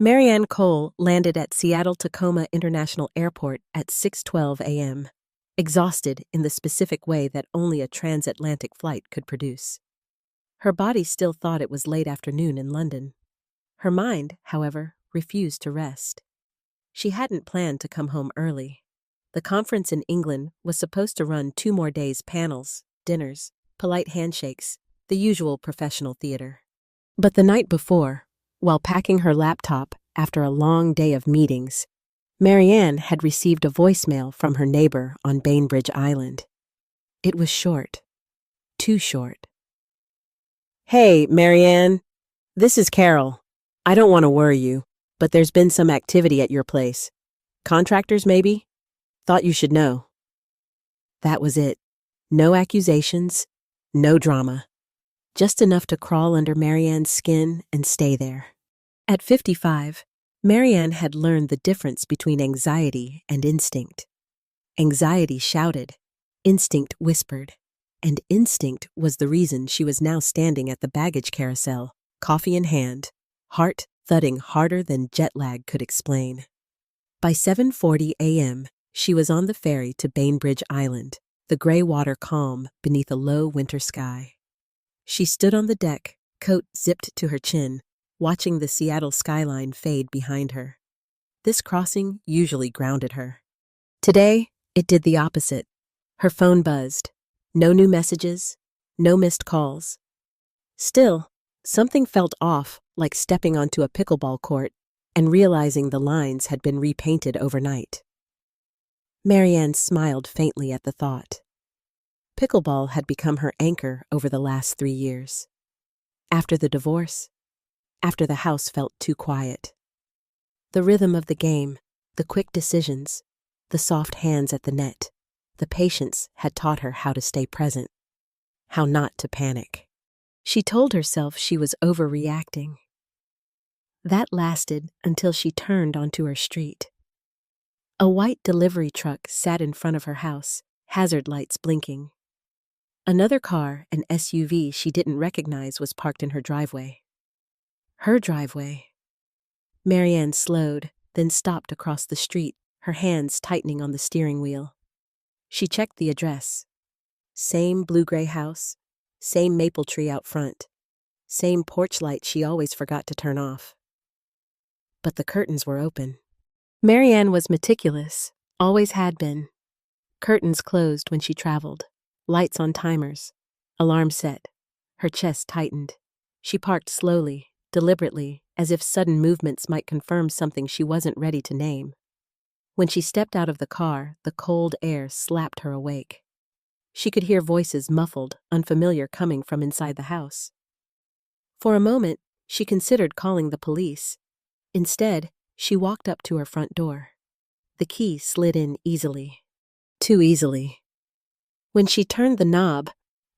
Marianne Cole landed at Seattle-Tacoma International Airport at 6:12 a.m., exhausted in the specific way that only a transatlantic flight could produce. Her body still thought it was late afternoon in London. Her mind, however, refused to rest. She hadn't planned to come home early. The conference in England was supposed to run 2 more days: panels, dinners, polite handshakes, the usual professional theater. But the night before, while packing her laptop after a long day of meetings, Marianne had received a voicemail from her neighbor on Bainbridge Island. It was short. Too short. "Hey, Marianne. This is Carol. I don't want to worry you, but there's been some activity at your place. Contractors, maybe? Thought you should know." That was it. No accusations, no drama. Just enough to crawl under Marianne's skin and stay there. At 55, Marianne had learned the difference between anxiety and instinct. Anxiety shouted, instinct whispered, and instinct was the reason she was now standing at the baggage carousel, coffee in hand, heart thudding harder than jet lag could explain. By 7:40 a.m., she was on the ferry to Bainbridge Island, the gray water calm beneath a low winter sky. She stood on the deck, coat zipped to her chin, watching the Seattle skyline fade behind her. This crossing usually grounded her. Today, it did the opposite. Her phone buzzed. No new messages, no missed calls. Still, something felt off, like stepping onto a pickleball court and realizing the lines had been repainted overnight. Marianne smiled faintly at the thought. Pickleball had become her anchor over the last 3 years. After the divorce, after the house felt too quiet. The rhythm of the game, the quick decisions, the soft hands at the net, the patience had taught her how to stay present, how not to panic. She told herself she was overreacting. That lasted until she turned onto her street. A white delivery truck sat in front of her house, hazard lights blinking. Another car, an SUV she didn't recognize, was parked in her driveway. Her driveway. Marianne slowed, then stopped across the street, her hands tightening on the steering wheel. She checked the address. Same blue-gray house, same maple tree out front, same porch light she always forgot to turn off. But the curtains were open. Marianne was meticulous, always had been. Curtains closed when she traveled, lights on timers, alarm set. Her chest tightened. She parked slowly, deliberately, as if sudden movements might confirm something she wasn't ready to name. When she stepped out of the car, the cold air slapped her awake. She could hear voices muffled, unfamiliar, coming from inside the house. For a moment, she considered calling the police. Instead, she walked up to her front door. The key slid in easily. Too easily. When she turned the knob,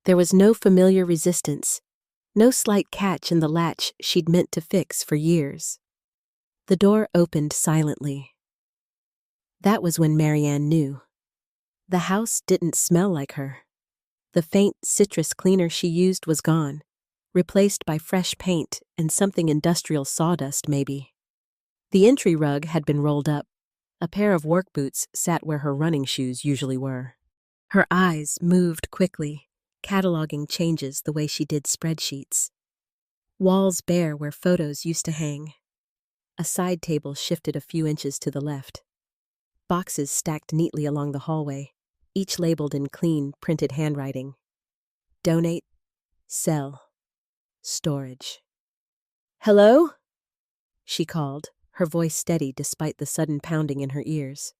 there was no familiar resistance, no slight catch in the latch she'd meant to fix for years. The door opened silently. That was when Marianne knew. The house didn't smell like her. The faint citrus cleaner she used was gone, replaced by fresh paint and something industrial sawdust maybe. The entry rug had been rolled up. A pair of work boots sat where her running shoes usually were. Her eyes moved quickly, cataloging changes the way she did spreadsheets. Walls bare where photos used to hang. A side table shifted a few inches to the left. Boxes stacked neatly along the hallway, each labeled in clean, printed handwriting. Donate, sell, storage. "Hello?" she called, her voice steady despite the sudden pounding in her ears.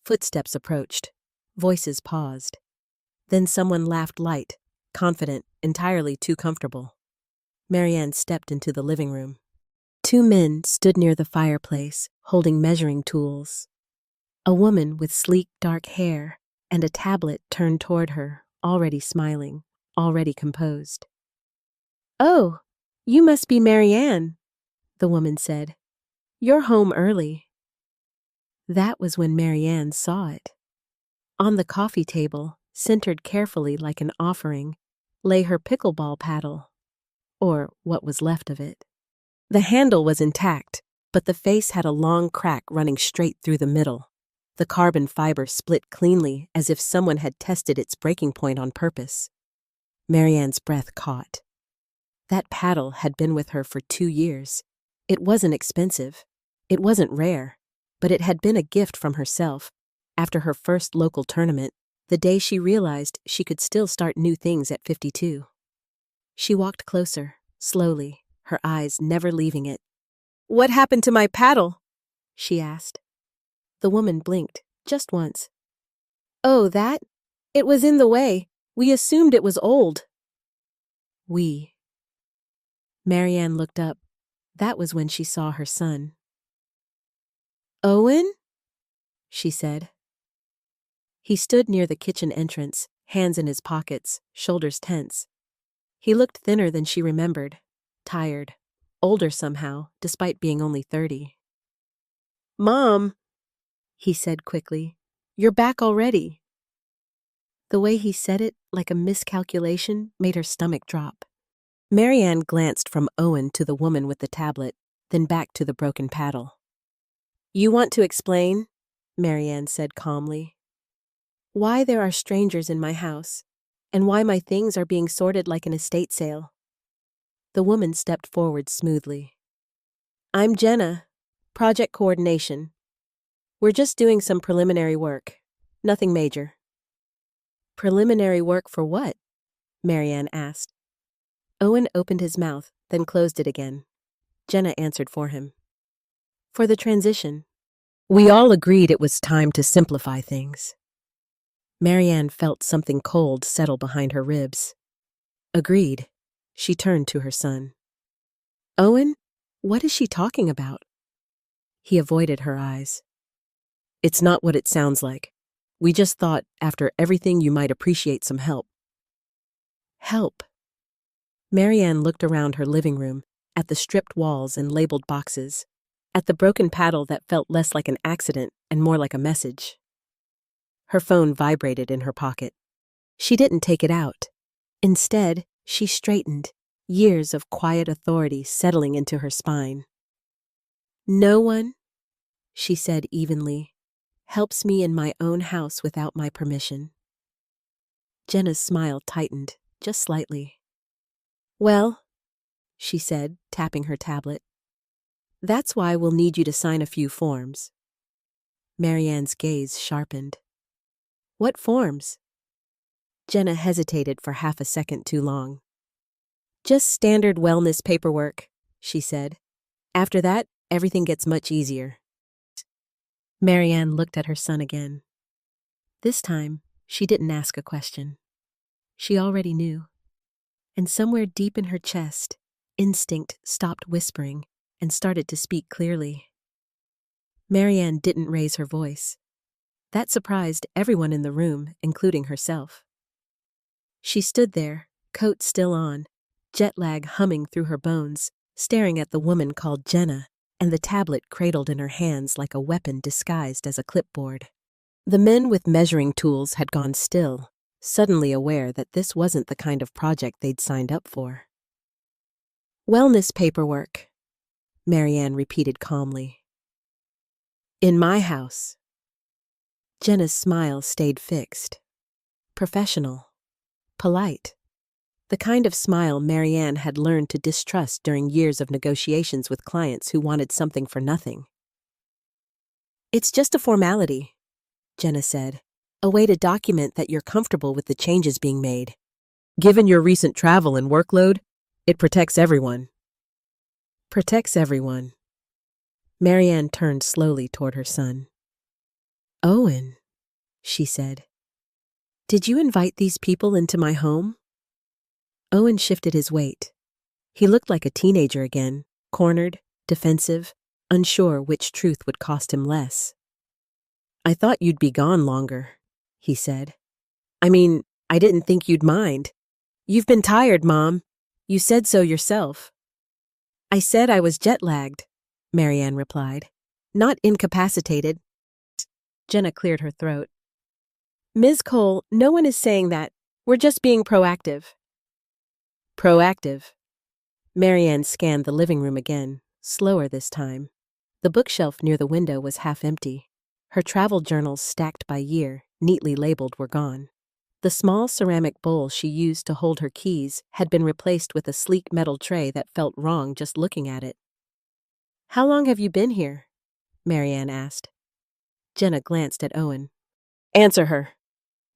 Footsteps approached. Voices paused. Then someone laughed light, confident, entirely too comfortable. Marianne stepped into the living room. 2 men stood near the fireplace, holding measuring tools. A woman with sleek, dark hair and a tablet turned toward her, already smiling, already composed. "Oh, you must be Marianne," the woman said. "You're home early." That was when Marianne saw it. On the coffee table, centered carefully like an offering, lay her pickleball paddle, or what was left of it. The handle was intact, but the face had a long crack running straight through the middle. The carbon fiber split cleanly as if someone had tested its breaking point on purpose. Marianne's breath caught. That paddle had been with her for 2 years. It wasn't expensive. It wasn't rare. But it had been a gift from herself, after her first local tournament, the day she realized she could still start new things at 52. She walked closer, slowly, her eyes never leaving it. "What happened to my paddle?" she asked. The woman blinked, just once. "Oh, that? It was in the way. We assumed it was old." "We." Marianne looked up. That was when she saw her son. "Owen?" she said. He stood near the kitchen entrance, hands in his pockets, shoulders tense. He looked thinner than she remembered, tired, older somehow, despite being only 30. "Mom," he said quickly, "you're back already." The way he said it, like a miscalculation, made her stomach drop. Marianne glanced from Owen to the woman with the tablet, then back to the broken paddle. "You want to explain?" Marianne said calmly. "Why there are strangers in my house, and why my things are being sorted like an estate sale." The woman stepped forward smoothly. "I'm Jenna, project coordination. We're just doing some preliminary work. Nothing major." "Preliminary work for what?" Marianne asked. Owen opened his mouth, then closed it again. Jenna answered for him. "For the transition." We all agreed it was time to simplify things. Marianne felt something cold settle behind her ribs. Agreed. She turned to her son. "Owen, what is she talking about?" He avoided her eyes. "It's not what it sounds like. We just thought, after everything, you might appreciate some help." "Help?" Marianne looked around her living room, at the stripped walls and labeled boxes, at the broken paddle that felt less like an accident and more like a message. Her phone vibrated in her pocket. She didn't take it out. Instead, she straightened, years of quiet authority settling into her spine. "No one," she said evenly, "helps me in my own house without my permission." Jenna's smile tightened, just slightly. "Well," she said, tapping her tablet, "that's why we'll need you to sign a few forms." Marianne's gaze sharpened. "What forms?" Jenna hesitated for half a second too long. "Just standard wellness paperwork," she said. "After that, everything gets much easier." Marianne looked at her son again. This time, she didn't ask a question. She already knew. And somewhere deep in her chest, instinct stopped whispering and started to speak clearly. Marianne didn't raise her voice. That surprised everyone in the room, including herself. She stood there, coat still on, jet lag humming through her bones, staring at the woman called Jenna, and the tablet cradled in her hands like a weapon disguised as a clipboard. The men with measuring tools had gone still, suddenly aware that this wasn't the kind of project they'd signed up for. "Wellness paperwork," Marianne repeated calmly. "In my house." Jenna's smile stayed fixed. Professional. Polite. The kind of smile Marianne had learned to distrust during years of negotiations with clients who wanted something for nothing. "It's just a formality," Jenna said. "A way to document that you're comfortable with the changes being made. Given your recent travel and workload, it protects everyone." "Protects everyone." Marianne turned slowly toward her son. "Owen," she said, "did you invite these people into my home?" Owen shifted his weight. He looked like a teenager again, cornered, defensive, unsure which truth would cost him less. "I thought you'd be gone longer," he said. "I mean, I didn't think you'd mind. You've been tired, Mom. You said so yourself." "I said I was jet-lagged," Marianne replied. "Not incapacitated." Jenna cleared her throat. "Ms. Cole, no one is saying that. We're just being proactive." "Proactive." Marianne scanned the living room again, slower this time. The bookshelf near the window was half empty. Her travel journals stacked by year, neatly labeled, were gone. The small ceramic bowl she used to hold her keys had been replaced with a sleek metal tray that felt wrong just looking at it. "How long have you been here?" Marianne asked. Jenna glanced at Owen. "Answer her,"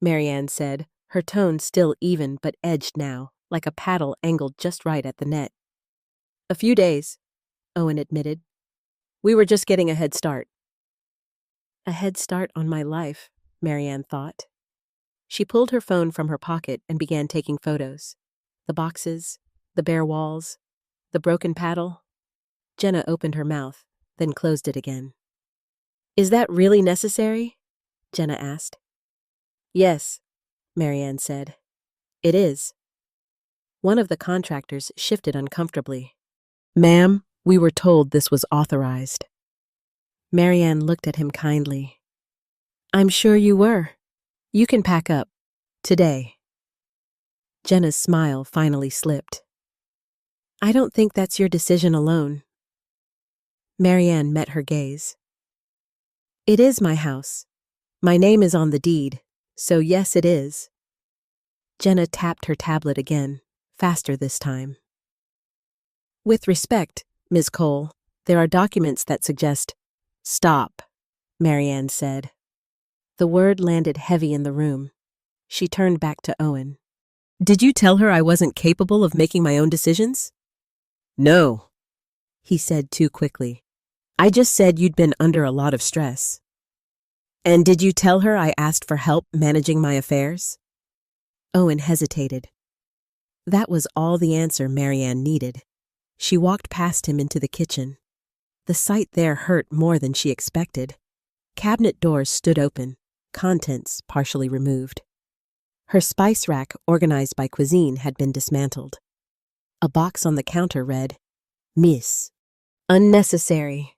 Marianne said, her tone still even but edged now, like a paddle angled just right at the net. "A few days," Owen admitted. "We were just getting a head start." A head start on my life, Marianne thought. She pulled her phone from her pocket and began taking photos. The boxes, the bare walls, the broken paddle. Jenna opened her mouth, then closed it again. "Is that really necessary?" Jenna asked. "Yes," Marianne said. "It is." One of the contractors shifted uncomfortably. "Ma'am, we were told this was authorized." Marianne looked at him kindly. "I'm sure you were. You can pack up. Today." Jenna's smile finally slipped. "I don't think that's your decision alone." Marianne met her gaze. "It is my house. My name is on the deed, so yes, it is." Jenna tapped her tablet again, faster this time. "With respect, Ms. Cole, there are documents that suggest—" "Stop," Marianne said. The word landed heavy in the room. She turned back to Owen. "Did you tell her I wasn't capable of making my own decisions?" "No," he said too quickly. "I just said you'd been under a lot of stress." "And did you tell her I asked for help managing my affairs?" Owen hesitated. That was all the answer Marianne needed. She walked past him into the kitchen. The sight there hurt more than she expected. Cabinet doors stood open, contents partially removed. Her spice rack, organized by cuisine, had been dismantled. A box on the counter read, "Miss." Unnecessary.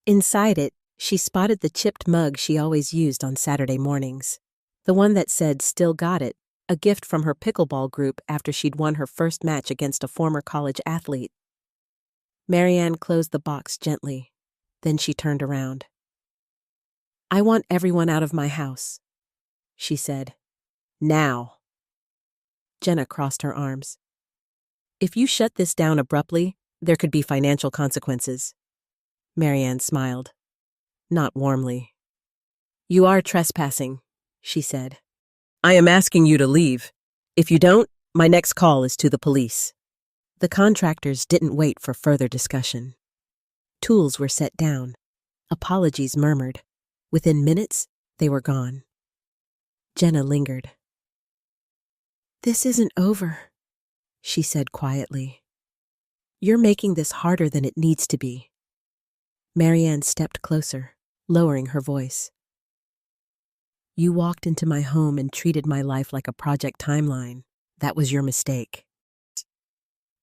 Inside it, she spotted the chipped mug she always used on Saturday mornings. The one that said, "Still got it," a gift from her pickleball group after she'd won her first match against a former college athlete. Marianne closed the box gently. Then she turned around. "I want everyone out of my house," she said. "Now." Jenna crossed her arms. "If you shut this down abruptly, there could be financial consequences." Marianne smiled. Not warmly. "You are trespassing," she said. "I am asking you to leave. If you don't, my next call is to the police." The contractors didn't wait for further discussion. Tools were set down. Apologies murmured. Within minutes, they were gone. Jenna lingered. "This isn't over," she said quietly. "You're making this harder than it needs to be." Marianne stepped closer, lowering her voice. "You walked into my home and treated my life like a project timeline. That was your mistake."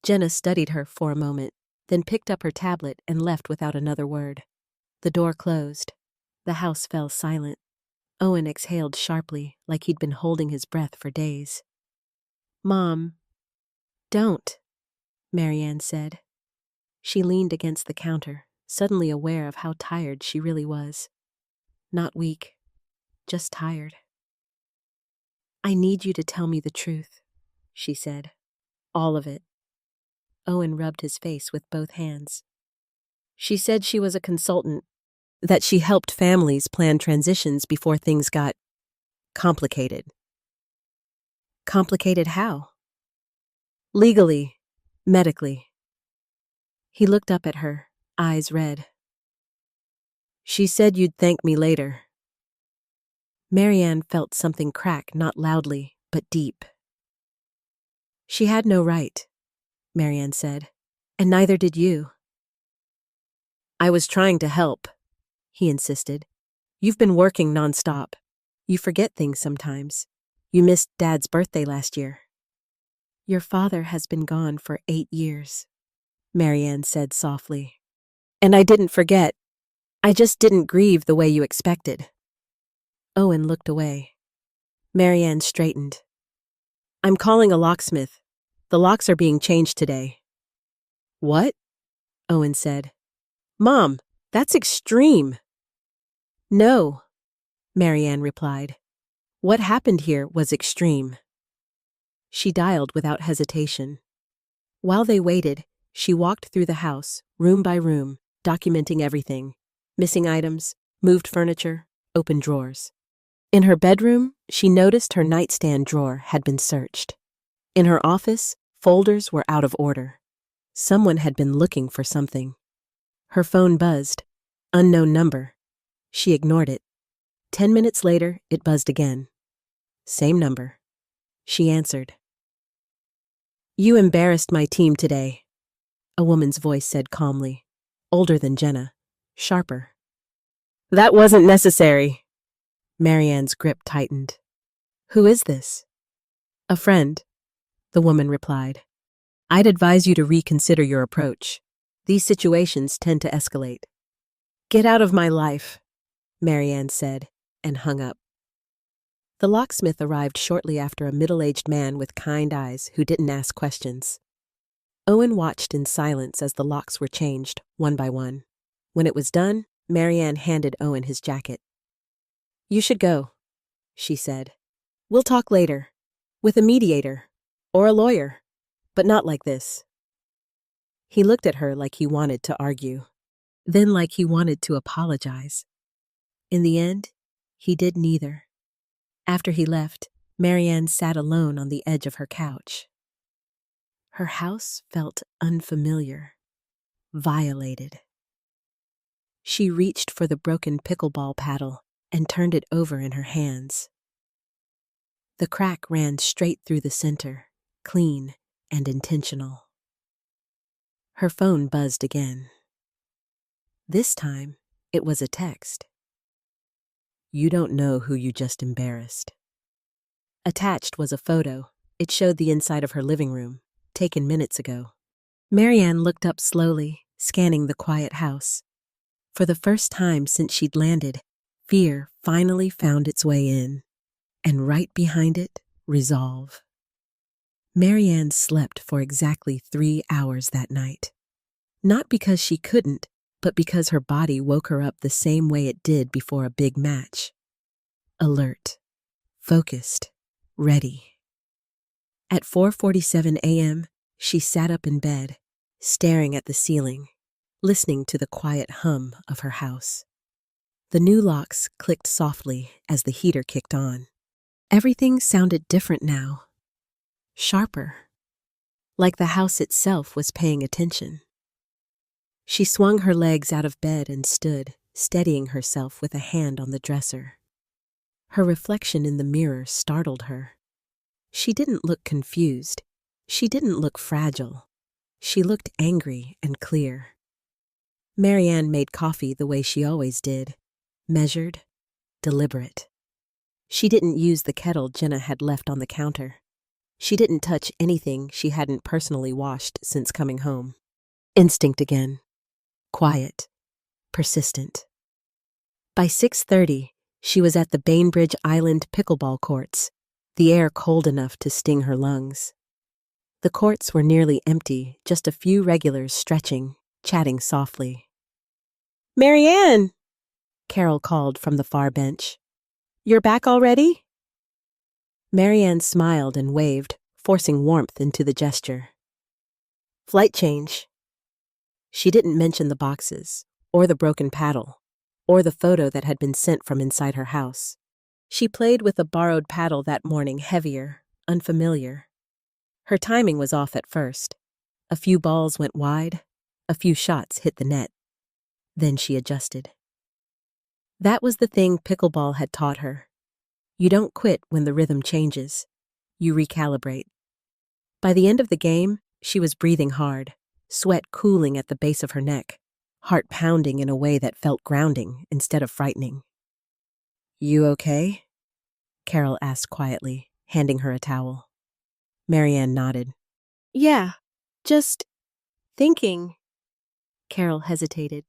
Jenna studied her for a moment, then picked up her tablet and left without another word. The door closed. The house fell silent. Owen exhaled sharply, like he'd been holding his breath for days. "Mom." "Don't," Marianne said. She leaned against the counter, suddenly aware of how tired she really was. Not weak, just tired. "I need you to tell me the truth," she said. "All of it." Owen rubbed his face with both hands. "She said she was a consultant, that she helped families plan transitions before things got complicated." "Complicated how?" "Legally, medically." He looked up at her, eyes red. "She said you'd thank me later." Marianne felt something crack, not loudly, but deep. "She had no right," Marianne said, "and neither did you." "I was trying to help," he insisted. "You've been working nonstop. You forget things sometimes. You missed Dad's birthday last year." "Your father has been gone for 8 years," Marianne said softly. "And I didn't forget. I just didn't grieve the way you expected." Owen looked away. Marianne straightened. "I'm calling a locksmith. The locks are being changed today." "What?" Owen said. "Mom, That's extreme. No, Marianne replied. What happened here was extreme. She dialed without hesitation. While they waited, she walked through the house, room by room, documenting everything. Missing items, moved furniture, open drawers. In her bedroom, she noticed her nightstand drawer had been searched. In her office, folders were out of order. Someone had been looking for something. Her phone buzzed. Unknown number. She ignored it. 10 minutes later, it buzzed again. Same number. She answered. You embarrassed my team today, a woman's voice said calmly. Older than Jenna. Sharper. That wasn't necessary. Marianne's grip tightened. Who is this? A friend, the woman replied. I'd advise you to reconsider your approach. These situations tend to escalate. Get out of my life, Marianne said, and hung up. The locksmith arrived shortly after, a middle-aged man with kind eyes who didn't ask questions. Owen watched in silence as the locks were changed, one by one. When it was done, Marianne handed Owen his jacket. You should go, she said. We'll talk later, with a mediator, or a lawyer, but not like this. He looked at her like he wanted to argue, then like he wanted to apologize. In the end, he did neither. After he left, Marianne sat alone on the edge of her couch. Her house felt unfamiliar, violated. She reached for the broken pickleball paddle and turned it over in her hands. The crack ran straight through the center, clean and intentional. Her phone buzzed again. This time, it was a text. You don't know who you just embarrassed. Attached was a photo. It showed the inside of her living room, taken minutes ago. Marianne looked up slowly, scanning the quiet house. For the first time since she'd landed, fear finally found its way in, and right behind it, resolve. Marianne slept for exactly 3 hours that night. Not because she couldn't, but because her body woke her up the same way it did before a big match. Alert, focused, ready. At 4:47 a.m., she sat up in bed, staring at the ceiling, listening to the quiet hum of her house. The new locks clicked softly as the heater kicked on. Everything sounded different now. Sharper. Like the house itself was paying attention. She swung her legs out of bed and stood, steadying herself with a hand on the dresser. Her reflection in the mirror startled her. She didn't look confused. She didn't look fragile. She looked angry and clear. Marianne made coffee the way she always did, measured, deliberate. She didn't use the kettle Jenna had left on the counter. She didn't touch anything she hadn't personally washed since coming home. Instinct again. Quiet. Persistent. By 6:30, she was at the Bainbridge Island pickleball courts, the air cold enough to sting her lungs. The courts were nearly empty, just a few regulars stretching, chatting softly. Marianne, Carol called from the far bench. You're back already? Marianne smiled and waved, forcing warmth into the gesture. Flight change. She didn't mention the boxes, or the broken paddle, or the photo that had been sent from inside her house. She played with a borrowed paddle that morning, heavier, unfamiliar. Her timing was off at first. A few balls went wide, a few shots hit the net. Then she adjusted. That was the thing pickleball had taught her. You don't quit when the rhythm changes. You recalibrate. By the end of the game, she was breathing hard, sweat cooling at the base of her neck, heart pounding in a way that felt grounding instead of frightening. You okay? Carol asked quietly, handing her a towel. Marianne nodded. Yeah, just thinking. Carol hesitated.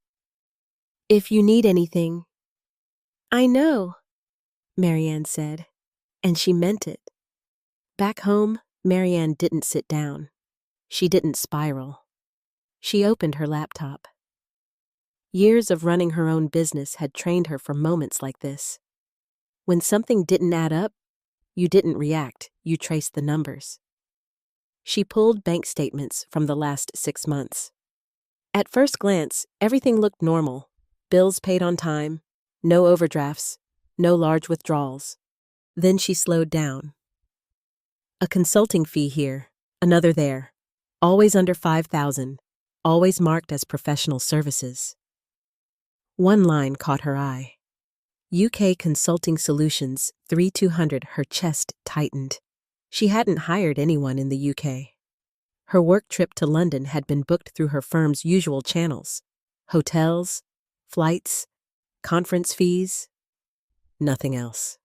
If you need anything. I know, Marianne said, and she meant it. Back home, Marianne didn't sit down. She didn't spiral. She opened her laptop. Years of running her own business had trained her for moments like this. When something didn't add up, you didn't react, you traced the numbers. She pulled bank statements from the last 6 months. At first glance, everything looked normal. Bills paid on time, no overdrafts, no large withdrawals. Then she slowed down. A consulting fee here, another there, always under 5,000, always marked as professional services. One line caught her eye. UK Consulting Solutions 3200. Her chest tightened. She hadn't hired anyone in the UK. Her work trip to London had been booked through her firm's usual channels: hotels, flights, conference fees, nothing else.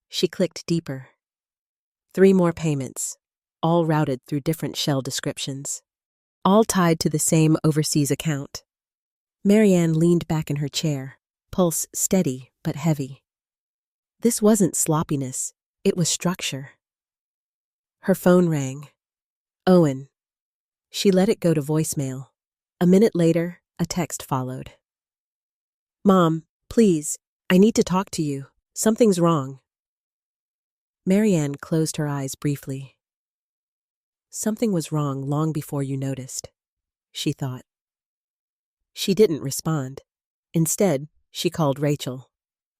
She clicked deeper. 3 more payments, all routed through different shell descriptions, all tied to the same overseas account. Marianne leaned back in her chair, pulse steady but heavy. This wasn't sloppiness, it was structure. Her phone rang. Owen. She let it go to voicemail. A minute later, a text followed. Mom, please, I need to talk to you. Something's wrong. Marianne closed her eyes briefly. Something was wrong long before you noticed, she thought. She didn't respond. Instead, she called Rachel.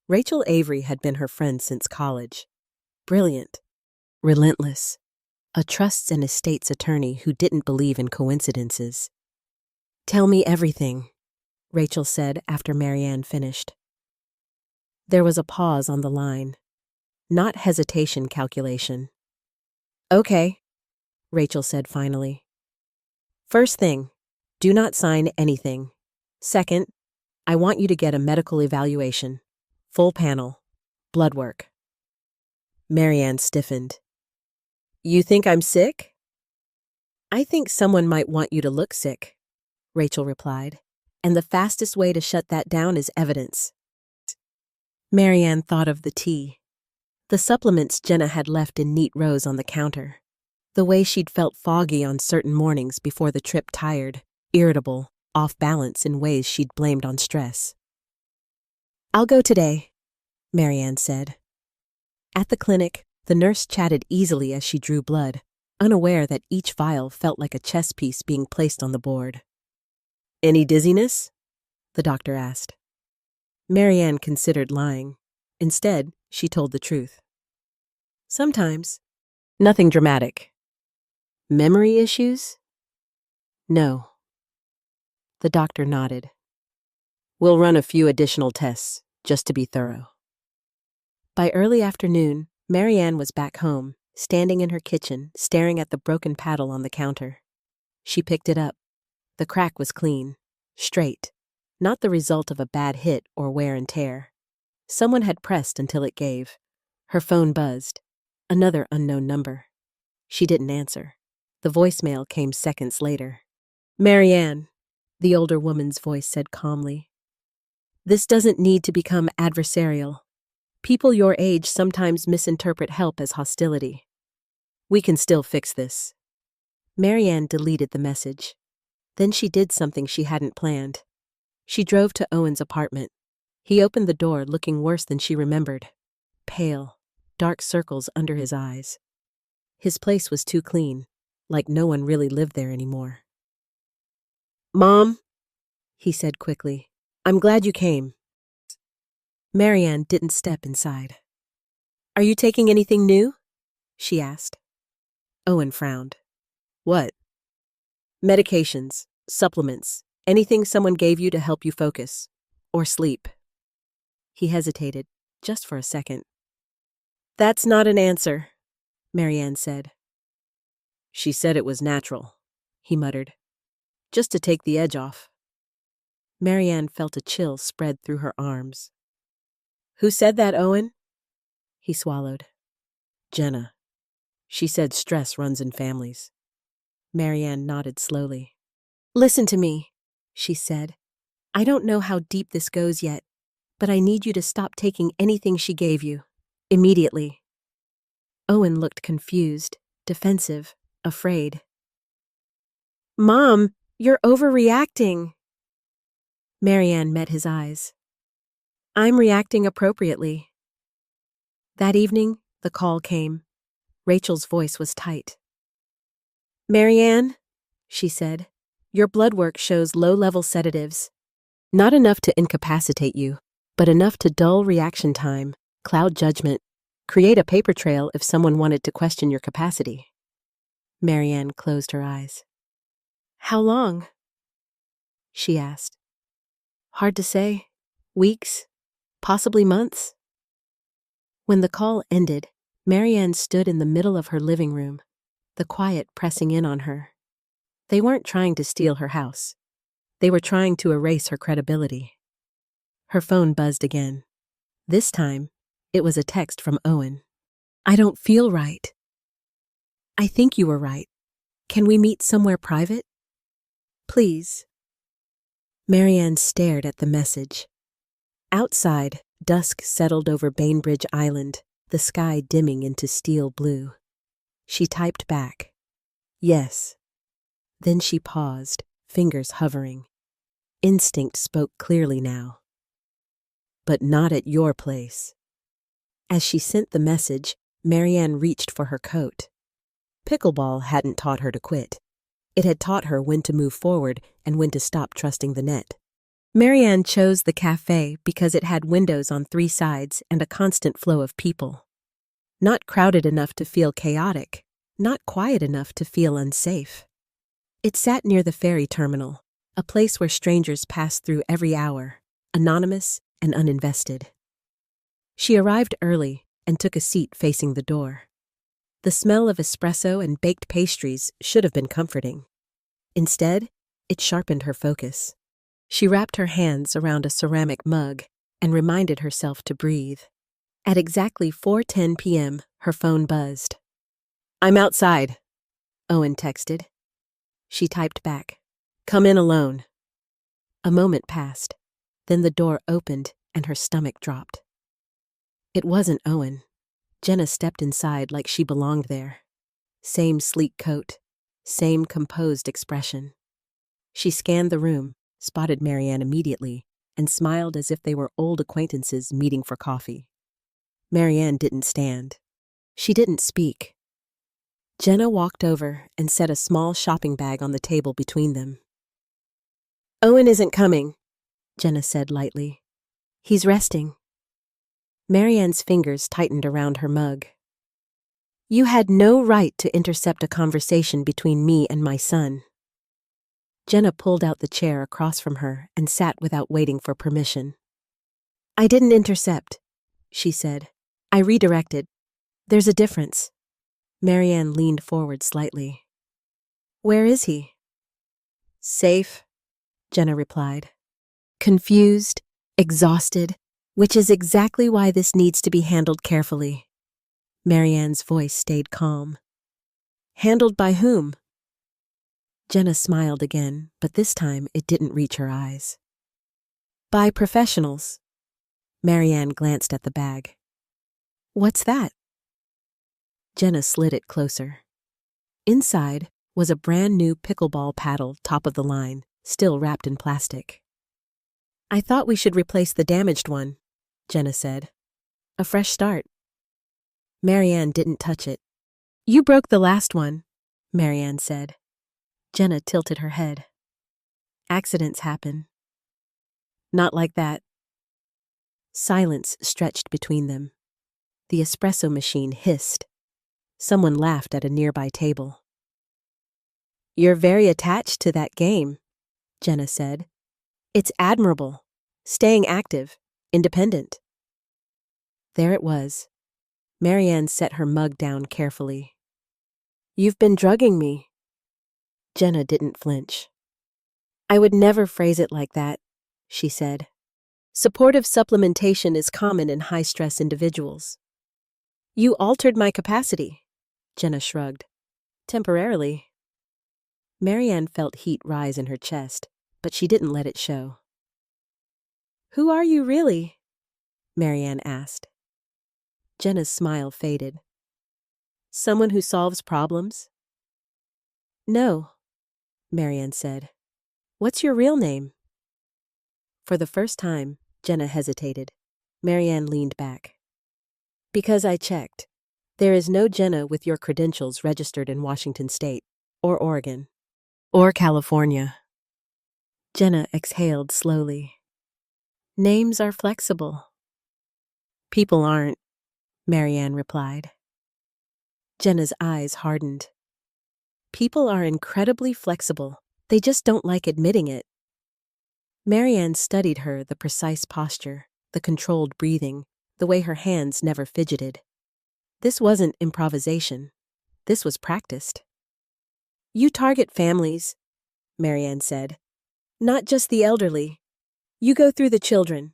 Rachel Avery had been her friend since college. Brilliant, relentless, a trusts and estates attorney who didn't believe in coincidences. Tell me everything, Rachel said after Marianne finished. There was a pause on the line. Not hesitation calculation. Okay, Rachel said finally. First thing, do not sign anything. Second, I want you to get a medical evaluation. Full panel. Blood work. Marianne stiffened. You think I'm sick? I think someone might want you to look sick, Rachel replied, and the fastest way to shut that down is evidence. Marianne thought of the tea. The supplements Jenna had left in neat rows on the counter. The way she'd felt foggy on certain mornings before the trip, tired, irritable, off balance in ways she'd blamed on stress. I'll go today, Marianne said. At the clinic, the nurse chatted easily as she drew blood, unaware that each vial felt like a chess piece being placed on the board. Any dizziness? The doctor asked. Marianne considered lying. Instead, she told the truth. Sometimes. Nothing dramatic. Memory issues? No. The doctor nodded. We'll run a few additional tests, just to be thorough. By early afternoon, Marianne was back home, standing in her kitchen, staring at the broken paddle on the counter. She picked it up. The crack was clean, straight, not the result of a bad hit or wear and tear. Someone had pressed until it gave. Her phone buzzed. Another unknown number. She didn't answer. The voicemail came seconds later. Marianne, the older woman's voice said calmly. This doesn't need to become adversarial. People your age sometimes misinterpret help as hostility. We can still fix this. Marianne deleted the message. Then she did something she hadn't planned. She drove to Owen's apartment. He opened the door looking worse than she remembered. Pale, dark circles under his eyes. His place was too clean, like no one really lived there anymore. Mom, he said quickly, I'm glad you came. Marianne didn't step inside. Are you taking anything new? She asked. Owen frowned. What? Medications, supplements, anything someone gave you to help you focus. Or sleep. He hesitated, just for a second. That's not an answer, Marianne said. She said it was natural, he muttered. Just to take the edge off. Marianne felt a chill spread through her arms. Who said that, Owen? He swallowed. Jenna. She said stress runs in families. Marianne nodded slowly. Listen to me, she said. I don't know how deep this goes yet, but I need you to stop taking anything she gave you. Immediately. Owen looked confused, defensive, afraid. Mom, you're overreacting. Marianne met his eyes. I'm reacting appropriately. That evening, the call came. Rachel's voice was tight. Marianne, she said, your blood work shows low-level sedatives. Not enough to incapacitate you, but enough to dull reaction time, cloud judgment, create a paper trail if someone wanted to question your capacity. Marianne closed her eyes. How long? She asked. Hard to say. Weeks, possibly months. When the call ended, Marianne stood in the middle of her living room, the quiet pressing in on her. They weren't trying to steal her house. They were trying to erase her credibility. Her phone buzzed again. This time, it was a text from Owen. I don't feel right. I think you were right. Can we meet somewhere private? Please. Marianne stared at the message. Outside, dusk settled over Bainbridge Island, the sky dimming into steel blue. She typed back, yes. Then she paused, fingers hovering. Instinct spoke clearly now. But not at your place. As she sent the message, Marianne reached for her coat. Pickleball hadn't taught her to quit. It had taught her when to move forward and when to stop trusting the net. Marianne chose the cafe because it had windows on 3 sides and a constant flow of people. Not crowded enough to feel chaotic, not quiet enough to feel unsafe. It sat near the ferry terminal, a place where strangers passed through every hour, anonymous and uninvested. She arrived early and took a seat facing the door. The smell of espresso and baked pastries should have been comforting. Instead, it sharpened her focus. She wrapped her hands around a ceramic mug and reminded herself to breathe. At exactly 4:10 p.m., her phone buzzed. I'm outside, Owen texted. She typed back, come in alone. A moment passed. Then the door opened and her stomach dropped. It wasn't Owen. Jenna stepped inside like she belonged there. Same sleek coat, same composed expression. She scanned the room, spotted Marianne immediately, and smiled as if they were old acquaintances meeting for coffee. Marianne didn't stand. She didn't speak. Jenna walked over and set a small shopping bag on the table between them. Owen isn't coming, Jenna said lightly. He's resting. Marianne's fingers tightened around her mug. You had no right to intercept a conversation between me and my son. Jenna pulled out the chair across from her and sat without waiting for permission. I didn't intercept, she said. I redirected. There's a difference. Marianne leaned forward slightly. Where is he? Safe, Jenna replied. Confused, exhausted, which is exactly why this needs to be handled carefully. Marianne's voice stayed calm. Handled by whom? Jenna smiled again, but this time it didn't reach her eyes. By professionals. Marianne glanced at the bag. What's that? Jenna slid it closer. Inside was a brand new pickleball paddle, top of the line, still wrapped in plastic. I thought we should replace the damaged one, Jenna said. A fresh start. Marianne didn't touch it. You broke the last one, Marianne said. Jenna tilted her head. Accidents happen. Not like that. Silence stretched between them. The espresso machine hissed. Someone laughed at a nearby table. You're very attached to that game, Jenna said. It's admirable. Staying active, independent. There it was. Marianne set her mug down carefully. You've been drugging me. Jenna didn't flinch. I would never phrase it like that, she said. Supportive supplementation is common in high-stress individuals. You altered my capacity, Jenna shrugged. Temporarily. Marianne felt heat rise in her chest, but she didn't let it show. Who are you really? Marianne asked. Jenna's smile faded. Someone who solves problems? No, Marianne said. What's your real name? For the first time, Jenna hesitated. Marianne leaned back. Because I checked. There is no Jenna with your credentials registered in Washington State, or Oregon, or California. Jenna exhaled slowly. Names are flexible. People aren't, Marianne replied. Jenna's eyes hardened. People are incredibly flexible. They just don't like admitting it. Marianne studied her, the precise posture, the controlled breathing, the way her hands never fidgeted. This wasn't improvisation. This was practiced. You target families, Marianne said. Not just the elderly. You go through the children.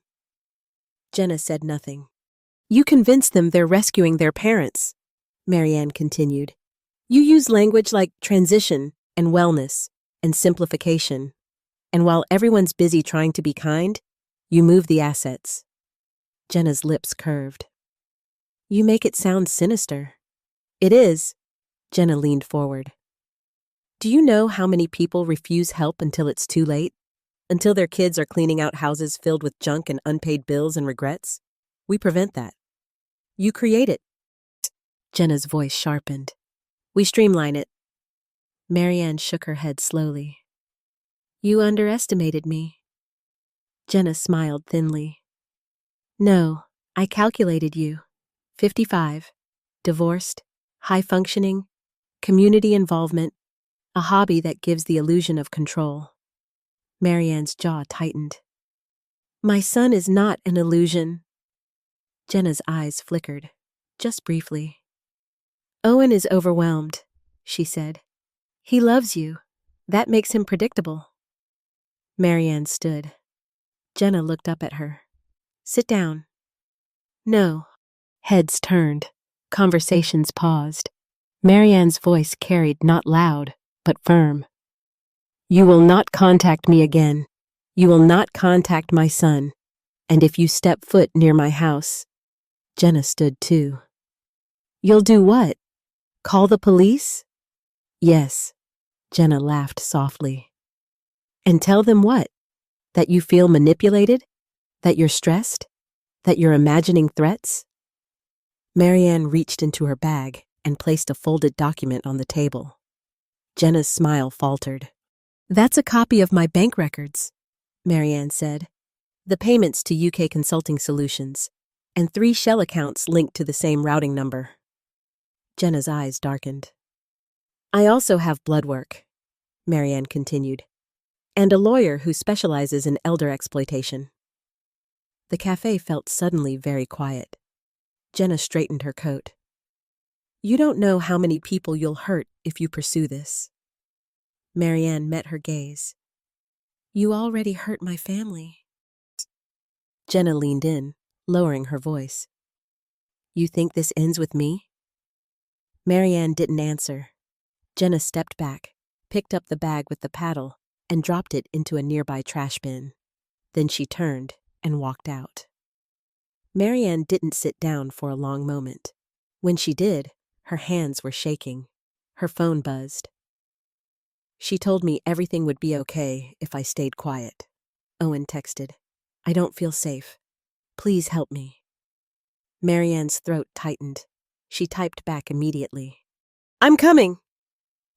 Jenna said nothing. You convince them they're rescuing their parents, Marianne continued. You use language like transition and wellness and simplification. And while everyone's busy trying to be kind, you move the assets. Jenna's lips curved. You make it sound sinister. It is. Jenna leaned forward. Do you know how many people refuse help until it's too late? Until their kids are cleaning out houses filled with junk and unpaid bills and regrets? We prevent that. You create it. Jenna's voice sharpened. We streamline it. Marianne shook her head slowly. You underestimated me. Jenna smiled thinly. No, I calculated you. 55, divorced, high-functioning, community involvement, a hobby that gives the illusion of control. Marianne's jaw tightened. My son is not an illusion. Jenna's eyes flickered, just briefly. Owen is overwhelmed, she said. He loves you. That makes him predictable. Marianne stood. Jenna looked up at her. Sit down. No. Heads turned. Conversations paused. Marianne's voice carried not loud, but firm. You will not contact me again. You will not contact my son. And if you step foot near my house. Jenna stood too. You'll do what? Call the police? Yes. Jenna laughed softly. And tell them what? That you feel manipulated? That you're stressed? That you're imagining threats? Marianne reached into her bag and placed a folded document on the table. Jenna's smile faltered. That's a copy of my bank records, Marianne said. The payments to UK Consulting Solutions, and 3 shell accounts linked to the same routing number. Jenna's eyes darkened. I also have blood work, Marianne continued, and a lawyer who specializes in elder exploitation. The cafe felt suddenly very quiet. Jenna straightened her coat. You don't know how many people you'll hurt if you pursue this. Marianne met her gaze. You already hurt my family. Jenna leaned in, lowering her voice. You think this ends with me? Marianne didn't answer. Jenna stepped back, picked up the bag with the paddle, and dropped it into a nearby trash bin. Then she turned and walked out. Marianne didn't sit down for a long moment. When she did, her hands were shaking. Her phone buzzed. She told me everything would be okay if I stayed quiet. Owen texted. I don't feel safe. Please help me. Marianne's throat tightened. She typed back immediately. I'm coming!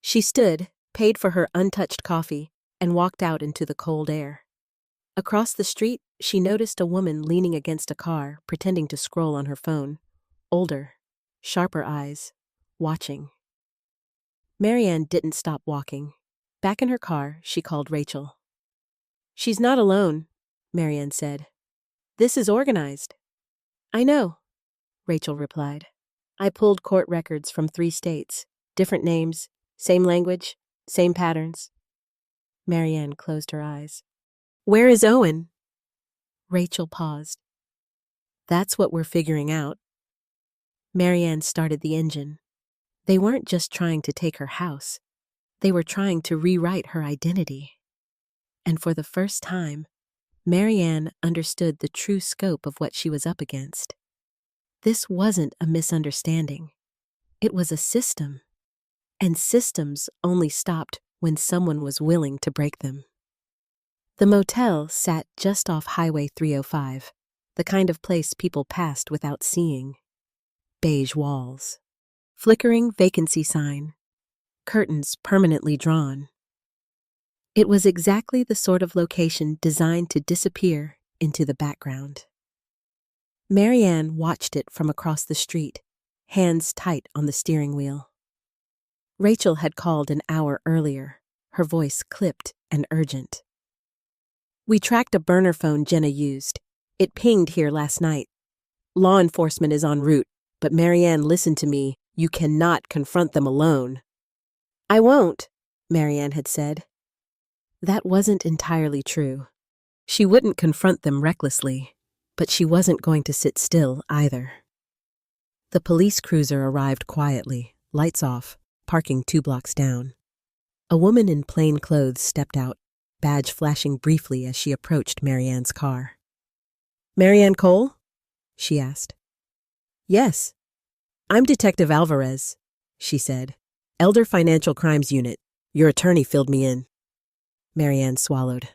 She stood, paid for her untouched coffee, and walked out into the cold air. Across the street, she noticed a woman leaning against a car, pretending to scroll on her phone. Older, sharper eyes, watching. Marianne didn't stop walking. Back in her car, she called Rachel. She's not alone, Marianne said. This is organized. I know, Rachel replied. I pulled court records from 3 states, different names, same language, same patterns. Marianne closed her eyes. Where is Owen? Rachel paused. That's what we're figuring out. Marianne started the engine. They weren't just trying to take her house. They were trying to rewrite her identity. And for the first time, Marianne understood the true scope of what she was up against. This wasn't a misunderstanding. It was a system. And systems only stopped when someone was willing to break them. The motel sat just off Highway 305, the kind of place people passed without seeing. Beige walls, flickering vacancy sign, curtains permanently drawn. It was exactly the sort of location designed to disappear into the background. Marianne watched it from across the street, hands tight on the steering wheel. Rachel had called an hour earlier, her voice clipped and urgent. "We tracked a burner phone Jenna used. It pinged here last night. Law enforcement is en route, but Marianne, listen to me. You cannot confront them alone." "I won't," Marianne had said. That wasn't entirely true. She wouldn't confront them recklessly, but she wasn't going to sit still either. The police cruiser arrived quietly, lights off, parking 2 blocks down. A woman in plain clothes stepped out, badge flashing briefly as she approached Marianne's car. "Marianne Cole?" she asked. "Yes. I'm Detective Alvarez," she said. "Elder Financial Crimes Unit. Your attorney filled me in." Marianne swallowed.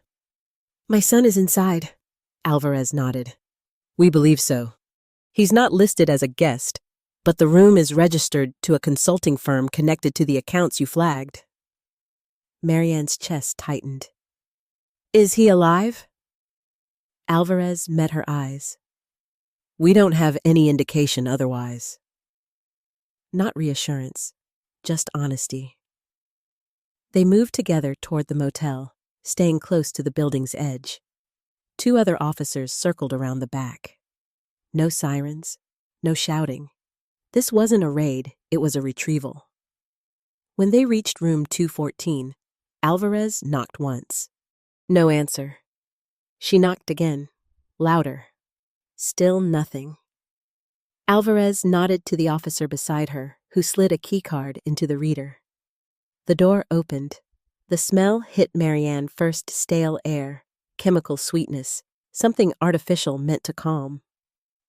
"My son is inside," Alvarez nodded. "We believe so. He's not listed as a guest, but the room is registered to a consulting firm connected to the accounts you flagged." Marianne's chest tightened. "Is he alive?" Alvarez met her eyes. "We don't have any indication otherwise." Not reassurance, just honesty. They moved together toward the motel, staying close to the building's edge. 2 other officers circled around the back. No sirens, no shouting. This wasn't a raid, it was a retrieval. When they reached room 214, Alvarez knocked once. No answer. She knocked again, louder. Still nothing. Alvarez nodded to the officer beside her, who slid a keycard into the reader. The door opened. The smell hit Marianne first: stale air, chemical sweetness, something artificial meant to calm.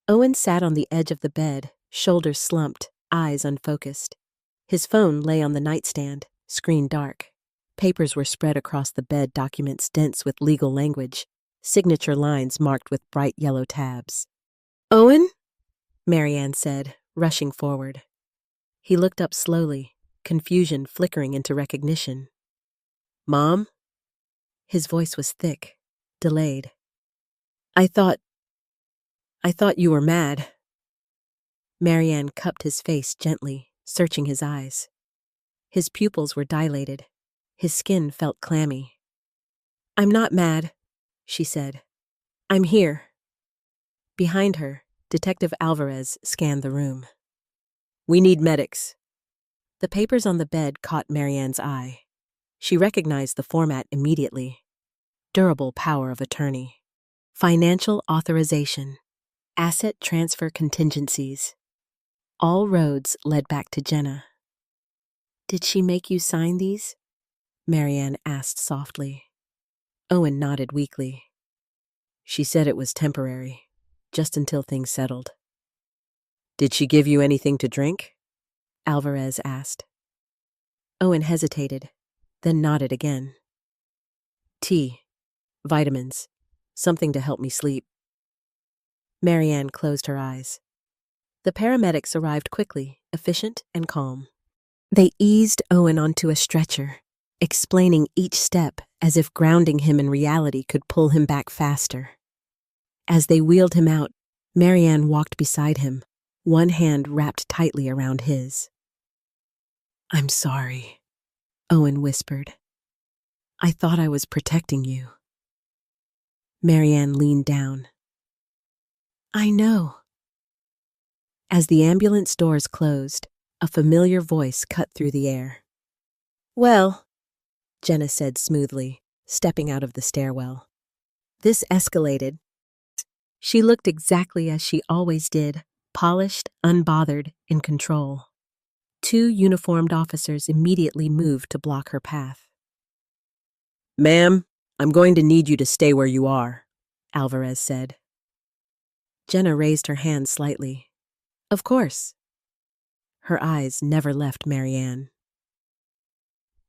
Owen sat on the edge of the bed, shoulders slumped, eyes unfocused. His phone lay on the nightstand, screen dark. Papers were spread across the bed, documents dense with legal language, signature lines marked with bright yellow tabs. "Owen?" Marianne said, rushing forward. He looked up slowly, confusion flickering into recognition. "Mom?" His voice was thick, delayed. I thought you were mad." Marianne cupped his face gently, searching his eyes. His pupils were dilated. His skin felt clammy. "I'm not mad," she said. "I'm here." Behind her, Detective Alvarez scanned the room. "We need medics." The papers on the bed caught Marianne's eye. She recognized the format immediately. Durable power of attorney. Financial authorization. Asset transfer contingencies. All roads led back to Jenna. "Did she make you sign these?" Marianne asked softly. Owen nodded weakly. "She said it was temporary, just until things settled." "Did she give you anything to drink?" Alvarez asked. Owen hesitated, then nodded again. "Tea, vitamins, something to help me sleep." Marianne closed her eyes. The paramedics arrived quickly, efficient and calm. They eased Owen onto a stretcher, explaining each step as if grounding him in reality could pull him back faster. As they wheeled him out, Marianne walked beside him, one hand wrapped tightly around his. "I'm sorry," Owen whispered. "I thought I was protecting you." Marianne leaned down. "I know." As the ambulance doors closed, a familiar voice cut through the air. "Well," Jenna said smoothly, stepping out of the stairwell. This escalated. She looked exactly as she always did, polished, unbothered, in control. 2 uniformed officers immediately moved to block her path. "Ma'am, I'm going to need you to stay where you are," Alvarez said. Jenna raised her hand slightly. "Of course." Her eyes never left Marianne.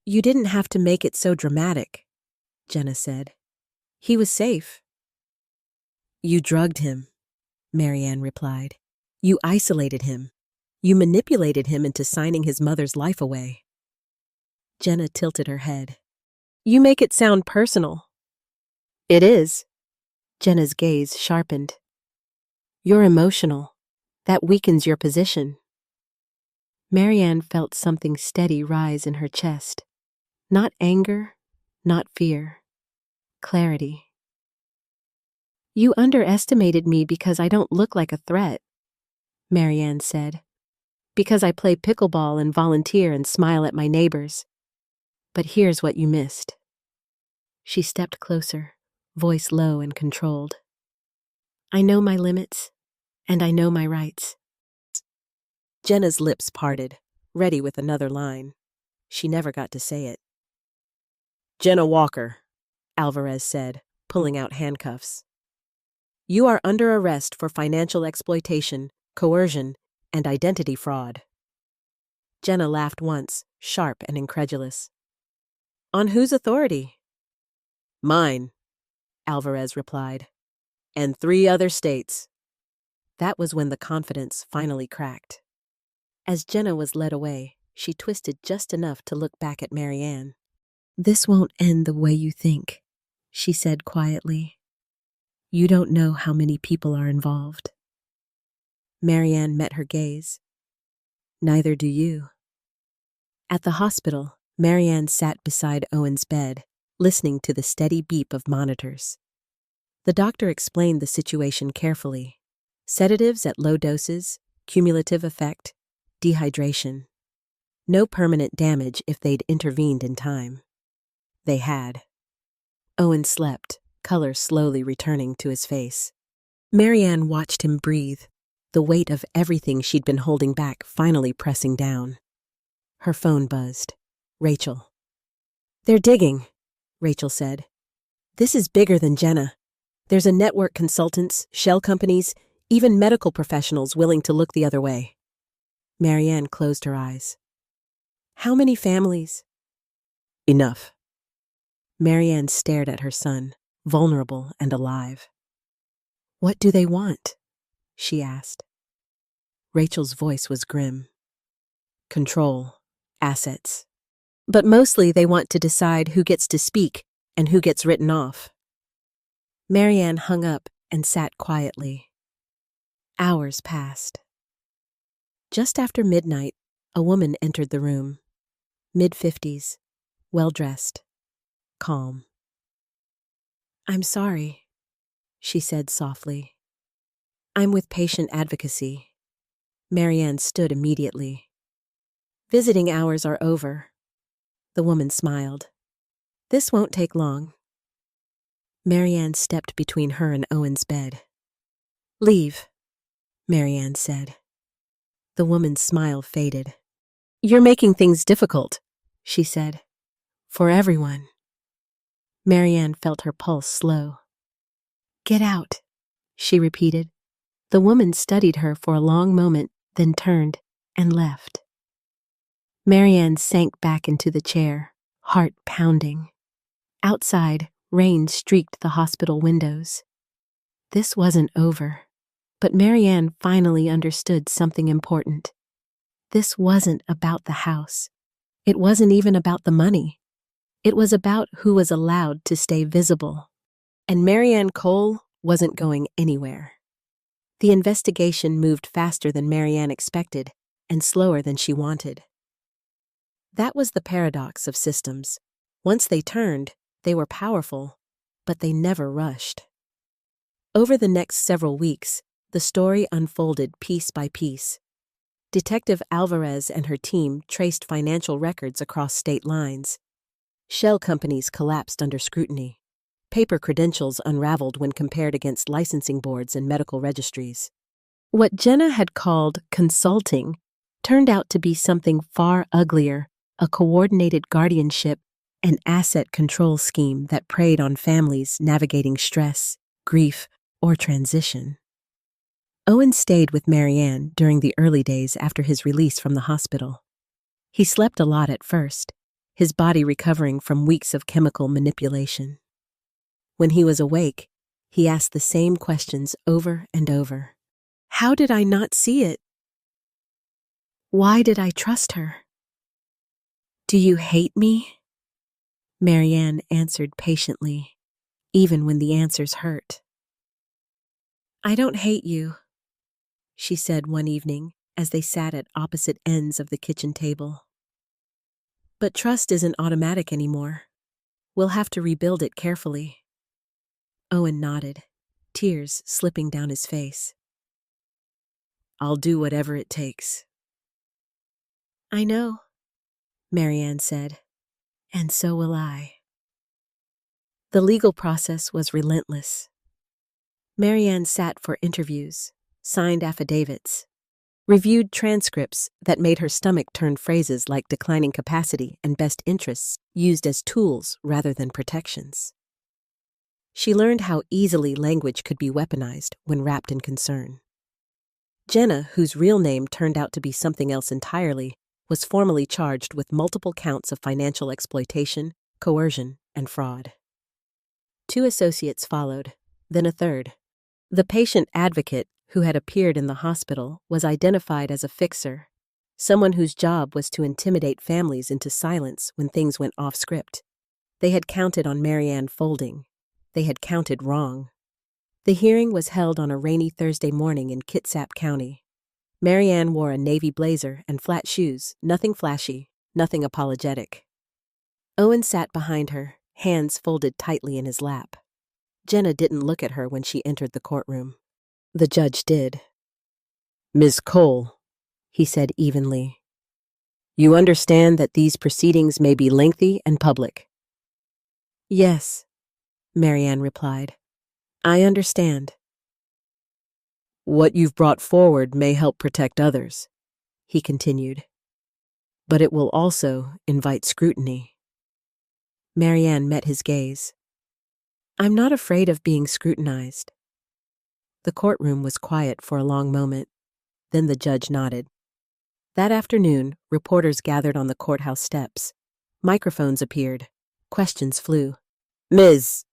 "You didn't have to make it so dramatic," Jenna said. He was safe. You drugged him, Marianne replied. You isolated him. You manipulated him into signing his mother's life away. Jenna tilted her head. You make it sound personal. It is. Jenna's gaze sharpened. You're emotional. That weakens your position. Marianne felt something steady rise in her chest. Not anger, not fear. Clarity. You underestimated me because I don't look like a threat, Marianne said. Because I play pickleball and volunteer and smile at my neighbors. But here's what you missed. She stepped closer, voice low and controlled. I know my limits, and I know my rights. Jenna's lips parted, ready with another line. She never got to say it. Jenna Walker, Alvarez said, pulling out handcuffs. You are under arrest for financial exploitation, coercion, and identity fraud. Jenna laughed once, sharp and incredulous. On whose authority? Mine, Alvarez replied. And 3 other states. That was when the confidence finally cracked. As Jenna was led away, she twisted just enough to look back at Marianne. This won't end the way you think, she said quietly. You don't know how many people are involved. Marianne met her gaze. Neither do you. At the hospital, Marianne sat beside Owen's bed, listening to the steady beep of monitors. The doctor explained the situation carefully. Sedatives at low doses, cumulative effect, dehydration. No permanent damage if they'd intervened in time. They had. Owen slept, color slowly returning to his face. Marianne watched him breathe, the weight of everything she'd been holding back finally pressing down. Her phone buzzed. Rachel. They're digging, Rachel said. This is bigger than Jenna. There's a network consultants, shell companies, even medical professionals willing to look the other way. Marianne closed her eyes. How many families? Enough. Marianne stared at her son, vulnerable and alive. What do they want? She asked. Rachel's voice was grim. Control, assets. But mostly they want to decide who gets to speak and who gets written off. Marianne hung up and sat quietly. Hours passed. Just after midnight, a woman entered the room. Mid-50s, well-dressed, calm. I'm sorry, she said softly. I'm with patient advocacy. Marianne stood immediately. Visiting hours are over. The woman smiled. This won't take long. Marianne stepped between her and Owen's bed. Leave, Marianne said. The woman's smile faded. You're making things difficult, she said. For everyone. Marianne felt her pulse slow. Get out, she repeated. The woman studied her for a long moment, then turned and left. Marianne sank back into the chair, heart pounding. Outside, rain streaked the hospital windows. This wasn't over, but Marianne finally understood something important. This wasn't about the house. It wasn't even about the money. It was about who was allowed to stay visible. And Marianne Cole wasn't going anywhere. The investigation moved faster than Marianne expected and slower than she wanted. That was the paradox of systems. Once they turned, they were powerful, but they never rushed. Over the next several weeks, the story unfolded piece by piece. Detective Alvarez and her team traced financial records across state lines. Shell companies collapsed under scrutiny. Paper credentials unraveled when compared against licensing boards and medical registries. What Jenna had called consulting turned out to be something far uglier, a coordinated guardianship and asset control scheme that preyed on families navigating stress, grief, or transition. Owen stayed with Marianne during the early days after his release from the hospital. He slept a lot at first, his body recovering from weeks of chemical manipulation. When he was awake, he asked the same questions over and over. How did I not see it? Why did I trust her? Do you hate me? Marianne answered patiently, even when the answers hurt. I don't hate you, she said one evening as they sat at opposite ends of the kitchen table. But trust isn't automatic anymore. We'll have to rebuild it carefully. Owen nodded, tears slipping down his face. I'll do whatever it takes. I know, Marianne said, and so will I. The legal process was relentless. Marianne sat for interviews, signed affidavits, reviewed transcripts that made her stomach turn phrases like declining capacity and best interests used as tools rather than protections. She learned how easily language could be weaponized when wrapped in concern. Jenna, whose real name turned out to be something else entirely, was formally charged with multiple counts of financial exploitation, coercion, and fraud. 2 associates followed, then a third. The patient advocate, who had appeared in the hospital, was identified as a fixer, someone whose job was to intimidate families into silence when things went off script. They had counted on Marianne folding. They had counted wrong. The hearing was held on a rainy Thursday morning in Kitsap County. Marianne wore a navy blazer and flat shoes, nothing flashy, nothing apologetic. Owen sat behind her, hands folded tightly in his lap. Jenna didn't look at her when she entered the courtroom. The judge did. Ms. Cole, he said evenly, you understand that these proceedings may be lengthy and public. Yes, Marianne replied. I understand. What you've brought forward may help protect others, he continued, but it will also invite scrutiny. Marianne met his gaze. I'm not afraid of being scrutinized. The courtroom was quiet for a long moment. Then the judge nodded. That afternoon, reporters gathered on the courthouse steps. Microphones appeared. Questions flew. Ms.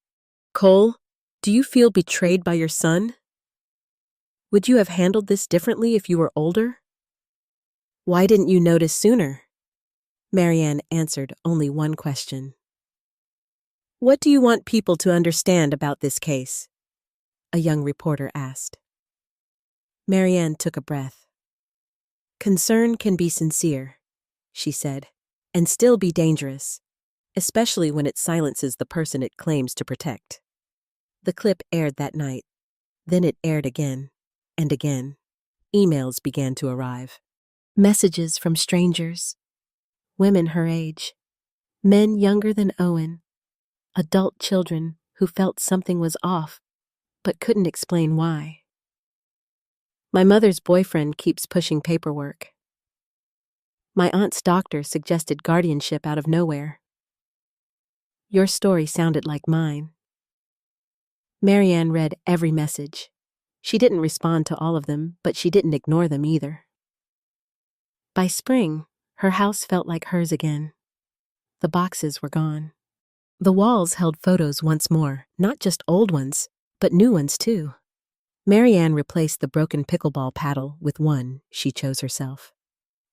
Cole, do you feel betrayed by your son? Would you have handled this differently if you were older? Why didn't you notice sooner? Marianne answered only one question. What do you want people to understand about this case? A young reporter asked. Marianne took a breath. Concern can be sincere, she said, and still be dangerous, especially when it silences the person it claims to protect. The clip aired that night. Then it aired again and again. Emails began to arrive. Messages from strangers, women her age, men younger than Owen, adult children who felt something was off but couldn't explain why. My mother's boyfriend keeps pushing paperwork. My aunt's doctor suggested guardianship out of nowhere. Your story sounded like mine. Marianne read every message. She didn't respond to all of them, but she didn't ignore them either. By spring, her house felt like hers again. The boxes were gone. The walls held photos once more, not just old ones, but new ones too. Marianne replaced the broken pickleball paddle with one she chose herself.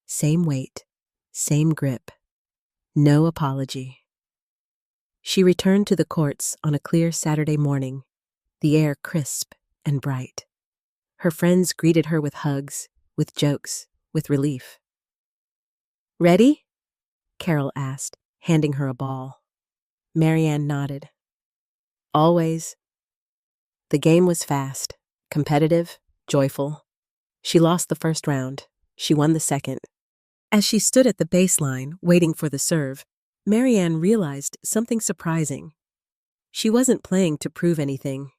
Same weight, same grip, no apology. She returned to the courts on a clear Saturday morning, the air crisp and bright. Her friends greeted her with hugs, with jokes, with relief. Ready? Carol asked, handing her a ball. Marianne nodded. Always. The game was fast, competitive, joyful. She lost the first round. She won the second. As she stood at the baseline, waiting for the serve, Marianne realized something surprising. She wasn't playing to prove anything.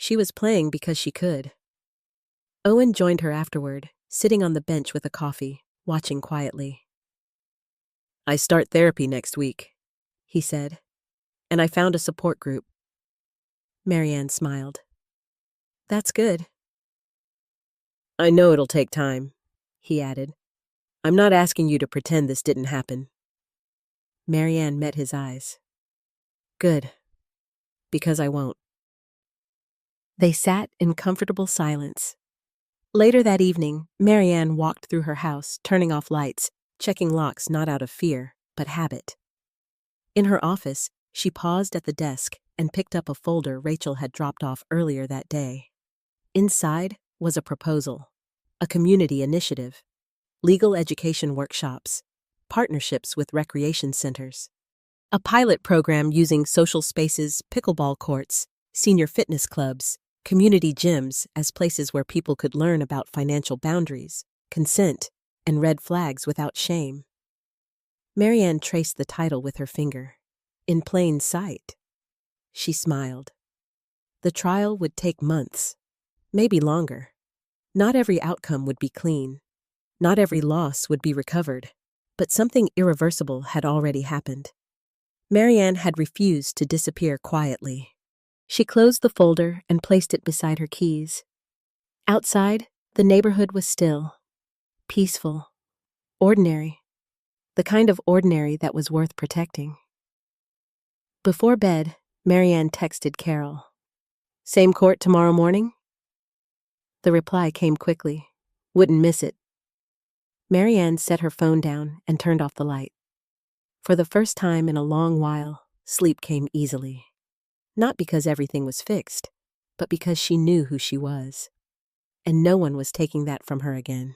She was playing because she could. Owen joined her afterward, sitting on the bench with a coffee, watching quietly. I start therapy next week, he said, and I found a support group. Marianne smiled. That's good. I know it'll take time, he added. I'm not asking you to pretend this didn't happen. Marianne met his eyes. Good. Because I won't. They sat in comfortable silence. Later that evening, Marianne walked through her house, turning off lights, checking locks not out of fear, but habit. In her office, she paused at the desk and picked up a folder Rachel had dropped off earlier that day. Inside was a proposal, a community initiative, legal education workshops, partnerships with recreation centers, a pilot program using social spaces, pickleball courts, senior fitness clubs, community gyms as places where people could learn about financial boundaries, consent, and red flags without shame. Marianne traced the title with her finger. In plain sight. She smiled. The trial would take months, maybe longer. Not every outcome would be clean. Not every loss would be recovered. But something irreversible had already happened. Marianne had refused to disappear quietly. She closed the folder and placed it beside her keys. Outside, the neighborhood was still, peaceful, ordinary, the kind of ordinary that was worth protecting. Before bed, Marianne texted Carol. Same court tomorrow morning? The reply came quickly. Wouldn't miss it. Marianne set her phone down and turned off the light. For the first time in a long while, sleep came easily. Not because everything was fixed, but because she knew who she was. And no one was taking that from her again.